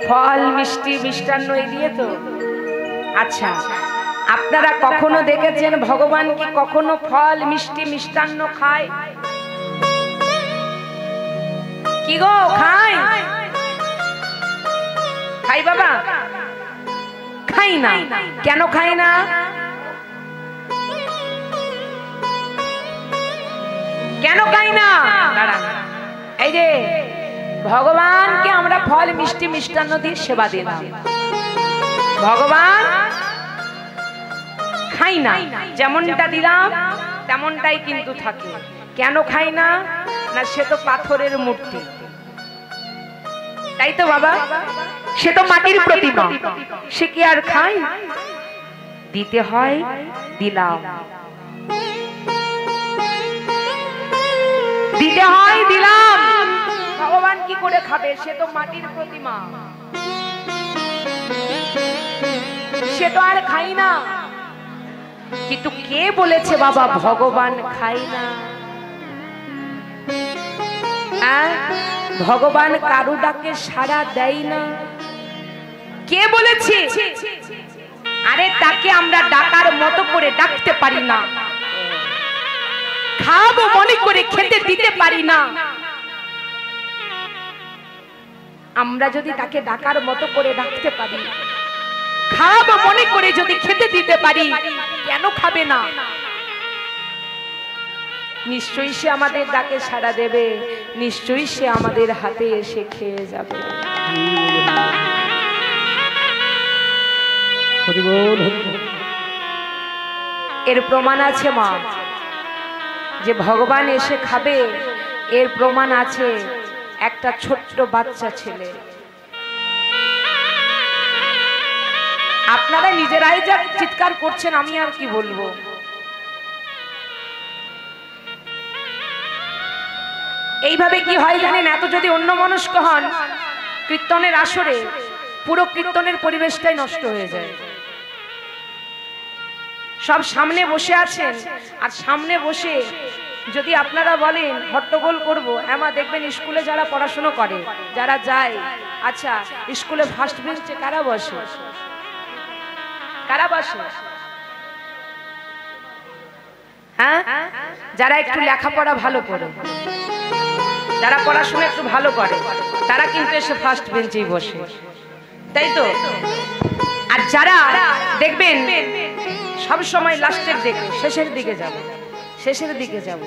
ফল মিষ্টি মিষ্টান্ন এই দিয়ে তো। আচ্ছা, আপনারা কখনো দেখেছেন ভগবান কি কখনো ফল মিষ্টি মিষ্টান্ন খায়? কি গো, খায়? খাই বাবা? খাই না। কেন খাই না? কেন খাই না? এই যে ভগবানকে আমরা ফল মিষ্টি মিষ্টান্ন দিয়ে সেবা দিলাম, ভগবান খাই না, যেমনটা দিলাম তেমনটাই কিন্তু থাকে। কেন খাই না? না, সে তো পাথরের মূর্তি, তাই তো বাবা? সে তো মাটির প্রতিমা, সে কি আর খায়? দিতে হয়, দিলাম। দিতে হয়, দিলাম। ভগবান কি করে খাবে? সে তো মাটির প্রতিমা, সে তো আর খাই না। কিন্তু কে বলেছে বাবা ভগবান খাই না? ভগবান কারো ডাকে সাড়া দেয় না, কে বলেছে? আরে তাকে আমরা ডাকার মতো করে ডাকতে পারি না, খাবো মনে করে খেতে দিতে পারি না। আমরা যদি তাকে ডাকার মতো করে ডাকতে পারি, খাবো মনে করে যদি খেতে দিতে পারি, কেন খাবে না? নিশ্চয়ই সে আমাদের ডাকে সাড়া দেবে, নিশ্চয়ই সে আমাদের হাতে এসে খেয়ে যাবে। এর প্রমাণ আছে মা, যে ভগবান এসে খাবে। এর প্রমাণ আছে একটা ছোট্ট বাচ্চা ছেলে। আপনারা নিজেরাই যা চিৎকার করছেন, আমি আর কি বলবো। এইভাবে কি হয় জানেন? এত যদি অন্যমনস্ক হন কীর্তনের আসরে, পুরো কীর্তনের পরিবেশটাই নষ্ট হয়ে যায়। সব সামনে বসে আছেন, আর সামনে বসে যদি আপনারা বলেন হট্টগোল করব, এমা দেখবেন স্কুলে যারা পড়াশোনা করে, যারা যায়, আচ্ছা স্কুলে ফার্স্ট বেঞ্চে কারা বসে? কারা বসে? হ্যাঁ, যারা একটু লেখাপড়া ভালো করে, যারা পড়াশোনা একটু ভালো করে, তারা কিন্তু এসে ফার্স্ট বেঞ্চেই বসে, তাই তো? আর যারা দেখবেন সব সময় লাস্টের দিকে, শেষের দিকে যাব, শেষের দিকে যাব,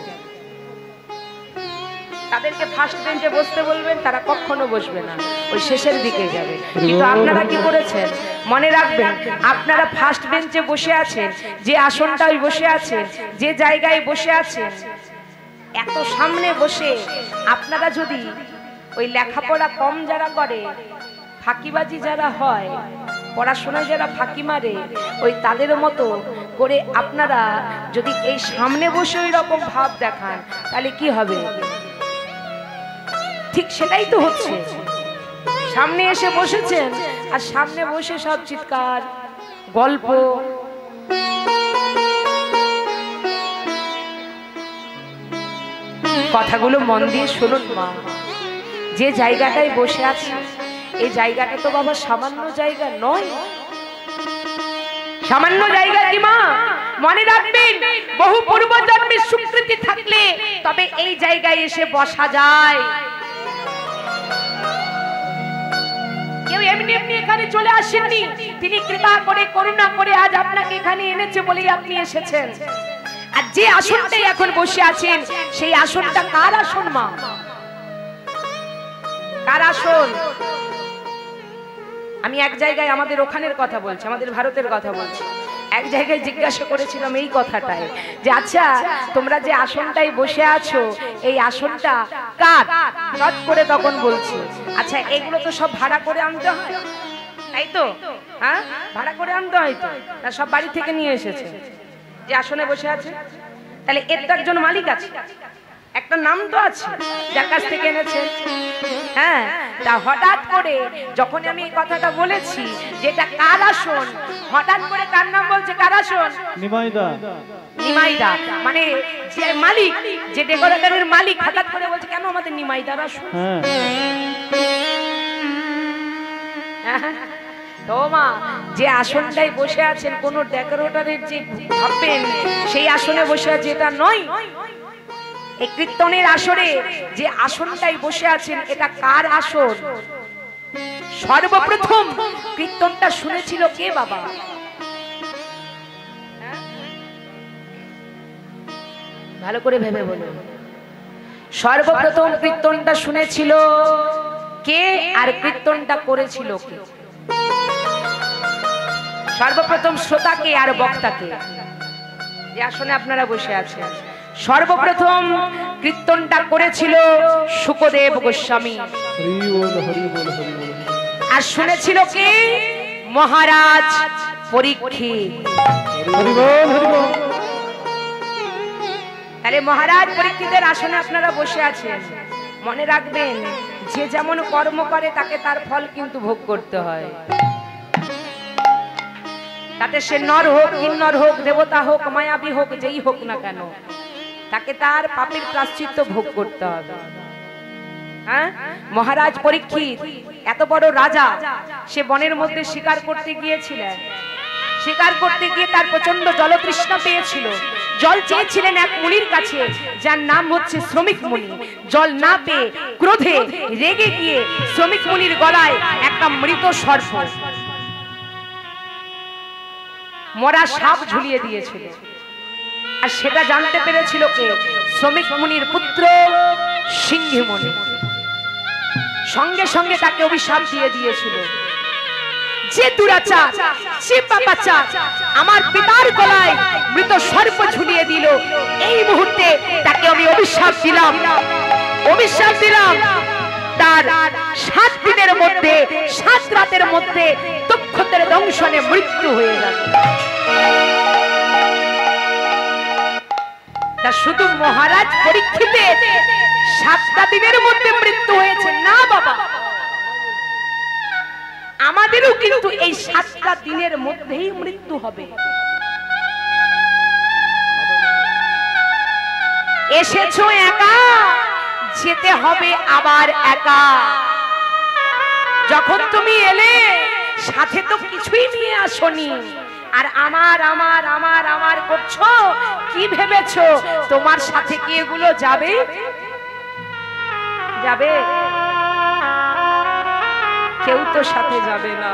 তাদেরকে ফার্স্ট বেঞ্চে বসতে বলবেন, তারা কখনো বসবে না, ওই শেষের দিকে যাবে। কিন্তু আপনারা কি করেছেন? মনে রাখবেন, আপনারা ফার্স্ট বেঞ্চে বসে আছেন, যে আসনটায় বসে আছেন, যে জায়গায় বসে আছেন, এত সামনে বসে আপনারা যদি ওই লেখাপড়া কম যারা করে, ফাঁকিবাজি যারা হয়, পড়াশোনায় যারা ফাঁকি মারে, ওই তাদের মতো করে আপনারা যদি এই সামনে বসে ওই রকম ভাব দেখান, তাহলে কি হবে? ঠিক সেটাই তো হচ্ছে। সামনে এসে বসেছেন, আর সামনে বসে সব চিৎকার, গল্প। কথাগুলো মন দিয়ে শুনুন মা। যে জায়গাটায় বসে আছে, এই জায়গাটা তো বাবা সামান্য জায়গা নয়, সামান্য জায়গা কি মা? মনে রাখবেন, বহু পূর্বজন্মের স্বীকৃতি থাকলে তবে এই জায়গায় এসে বসা যায়। কেউ এমনি এমনি এখানে চলে আসেননি, তিনি কৃপা করে করুণা করে আজ আপনাকে এখানে এনেছে বলেই আপনি এসেছেন। আর যে আসনটাই এখন বসে আছেন, সেই আসনটা কার আসন মা? কার আসন? আমি এক জায়গায় আমাদের ওখানের কথা বলছি, আমাদের ভারতের কথা বলছি। এক জায়গায় জিজ্ঞাসা করেছিলাম এই কথাটাই, যে আচ্ছা তোমরা যে আসনটাই বসে আছো, এই আসনটা কার? চট করে তখন বলছি, আচ্ছা এগুলো তো সব ভাড়া করে আনতে হয়, তাই তো? হ্যাঁ, ভাড়া করে আনতে হয় তো, না সব বাড়ি থেকে নিয়ে এসেছে যে আসনে বসে আছে? তাহলে এর তো একজন মালিক আছে, একটা নাম তো আছে যার কাছ থেকে এনেছে। হ্যাঁ, তা হঠাৎ করে যখন আমি এই কথাটা বলেছি যেটা কার আসন, হঠাৎ করে কার নাম বলছে? কার আসন? নিমাইদা। নিমাইদা মানে যে মালিক, যে ডেকোরেটরের মালিক, হঠাৎ করে বলছে কেন আমাদের নিমাইদার আসন? তো মা, যে আসনটাই বসে আছেন কোন ডেকোরেটরের যে ভাববেন সেই আসনে বসে আছে এটা নয়। এই কীর্তনের আসরে যে আসনটাই বসে আছেন এটা কার আসন? সর্বপ্রথম কীর্তনটা শুনেছিল কে বাবা? ভালো করে ভেবে বলুন। সর্বপ্রথম কীর্তনটা শুনেছিল কে আর কীর্তনটা করেছিল কে? সর্বপ্রথম শ্রোতাকে আর বক্তাকে। যে আসনে আপনারা বসে আছেন সর্বপ্রথম কীর্তনটা করেছিল শুকদেব গোস্বামী, আর শুনেছিল কে? মহারাজ পরীক্ষিত। তাহলে মহারাজ পরীক্ষিতের আসনে আপনারা বসে আছেন। মনে রাখবেন, যে যেমন কর্ম করে তাকে তার ফল কিন্তু ভোগ করতে হয়। তাতে সে নর হোক, কিন্নর হোক, দেবতা হোক, মায়াবী হোক, যেই হোক না কেন, তাকে তার পাপের প্রায়শ্চিত্ত ভোগ করতে হবে। হ্যাঁ, মহারাজ পরীক্ষিত এত বড় রাজা, সে বনের মধ্যে শিকার করতে গিয়েছিলেন। শিকার করতে গিয়ে তার প্রচন্ড জলতৃষ্ণা পেয়েছিল। জল চেয়েছিলেন এক মুনির কাছে, যার নাম হচ্ছে শ্রমিক মুনি। জল না পেয়ে ক্রোধে রেগে গিয়ে শ্রমিক মুনির গলায় একটা মৃত সর্প, মরা সাপ ঝুলিয়ে দিয়েছিল। আর সেটা জানতে পেরেছিল কে? শ্রমিক মুনির পুত্র সিংহী মুনি। সঙ্গে সঙ্গে তাকে অভিশাপ দিয়ে দিয়েছিল, যে দুরাচার, যে পাপাচার আমার পিতার গলায় মৃত সর্প ঝুলিয়ে দিল, এই মুহূর্তে তাকে আমি অভিশাপ দিলাম, অভিশাপ দিলাম তার 7 দিনের মধ্যে, 7 রাতের মধ্যে তক্ষতের দংশনে মৃত্যু হয়ে যাবে। তা শুধু মহারাজ পরীক্ষিতের 7টা দিনের মধ্যে মৃত্যু হয়েছে না বাবা, আমাদেরও কিন্তু এই 7টা দিনের মধ্যেই মৃত্যু হবে। এসেছো একা, যেতে হবে আবার একা। যখন তুমি এলে সাথে তো কিছুই নিয়ে আসনি, আর আমার আমার আমার আমার করছো। কি ভেবেছো তোমার সাথে কি এগুলো যাবে? যাবে? কেউ তো সাথে যাবে না।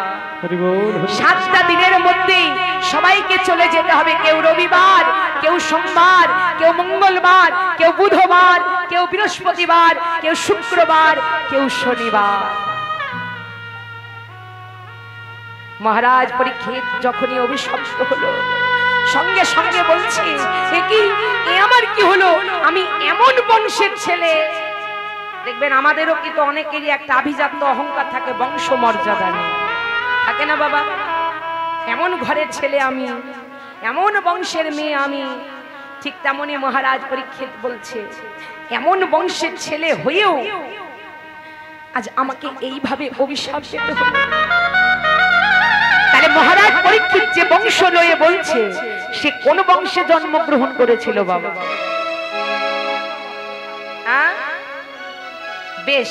7টা দিনের মধ্যেই সবাইকে চলে যেতে হবে। কেউ রবিবার, কেউ সোমবার, কেউ মঙ্গলবার, কেউ বুধবার, কেউ বৃহস্পতিবার, কেউ শুক্রবার, কেউ শনিবার। মহারাজ পরীক্ষিত যখনই অভিশপ্ত হলো, সঙ্গে সঙ্গে বলছি, এ আমার কি হলো? আমি এমন বংশের ছেলে। দেখবেন আমাদেরও কিন্তু অনেকেরই একটা আভিজাত্য অহংকার থাকে, বংশ মর্যাদা নিয়ে থাকে না বাবা? এমন ঘরের ছেলে আমি, এমন বংশের মেয়ে আমি। ঠিক তেমনি মহারাজ পরীক্ষিত বলছে, এমন বংশের ছেলে হয়েও আজ আমাকে এইভাবে অভিশাপ দিতে হবে। তাহলে মহারাজ পরীক্ষিত যে বংশ লয়ে বলছে, সে কোন বংশে জন্মগ্রহণ করেছিল বাবা? বেশ,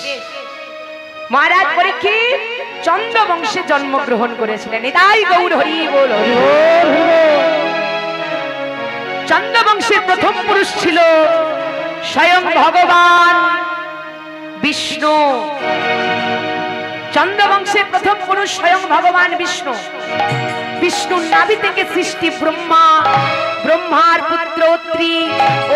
মহারাজ পরীক্ষিত চন্দ্র বংশে জন্মগ্রহণ করেছিলেন। এটাই গৌর হরি বল। চন্দ্র বংশের প্রথম পুরুষ ছিল স্বয়ং ভগবান বিষ্ণু। চন্দ্র বংশের প্রথম পুরুষ স্বয়ং ভগবান বিষ্ণু। বিষ্ণুর নাভি থেকে সৃষ্টি ব্রহ্মা, ব্রহ্মার পুত্র অত্রি,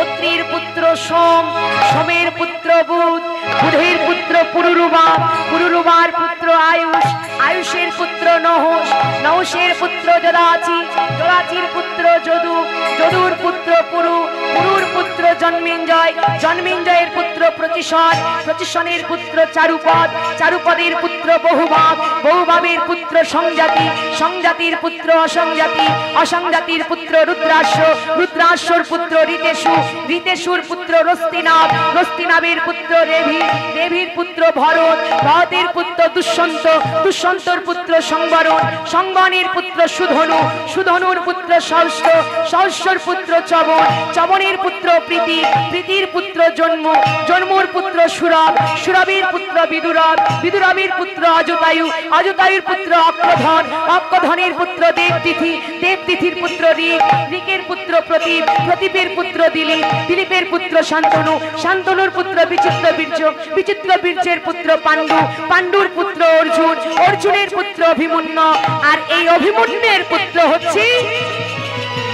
অত্রির পুত্র সোম, সোমের পুত্র বুধ, বুধের পুত্র পুরুরুবা, পুরুরুবার পুত্র আয়ুষ, আয়ুষের পুত্র নহুষ, নহুষের পুত্র যদাচি, যদাচির পুত্র যদু, যদুর পুত্র পুরু, পুরুর পুত্র জন্মেঞ্জয়, জন্মেঞ্জয়ের পুত্র প্রতিশন, প্রতিশনের পুত্র চারুপদ, চারুপদের পুত্র বহুভাব, বহুভাবের পুত্র সংজাতি, সংজাতির পুত্র অসংজাতি, অসংজাতির পুত্র রুদ্রাশ্ব, রুদ্রাশ্বর পুত্র ঋতেশু, ঋতেশুর পুত্র রস্তিনাভ, রস্তিনাভের পুত্র রেভি, রেভির পুত্র ভরত, ভরতের পুত্র দুষ্যন্ত, দুষ্যন্তর পুত্র সংবরণ, সংবনের পুত্র সুধনু, সুধনুর পুত্র সহস্র, সহস্রর পুত্র চবন, চবনের পুত্র প্রীতি, প্রীতির পুত্র পুত্র জন্ম, জন্মর পুত্র সুরভ, সুরভীর পুত্র বিদুরভ, বিদুরভীর পুত্র অজতায়ু, অজতায়ুর পুত্র অক্ষধন, অক্ষধনের পুত্র দেবতিথি, দেবতিথির পুত্র ঋক, ঋকের পুত্র প্রদীপ, প্রদীপের পুত্র দিলীপ, দিলীপের পুত্র শান্তনু, শান্তনুর পুত্র বিচিত্র বীর্য, বিচিত্র বীর্যের পুত্র পাণ্ডু, পাণ্ডুর পুত্র অর্জুন, অর্জুনের পুত্র অভিমন্যু, আর এই অভিমন্যুর পুত্র হচ্ছে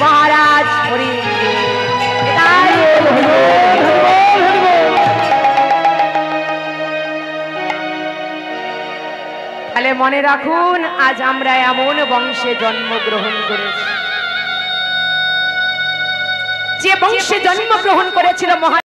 মহারাজ হরি। তাহলে মনে রাখুন, আজ আমরা এমন বংশে জন্মগ্রহণ করেছি যে বংশে জন্মগ্রহণ করেছিল মহা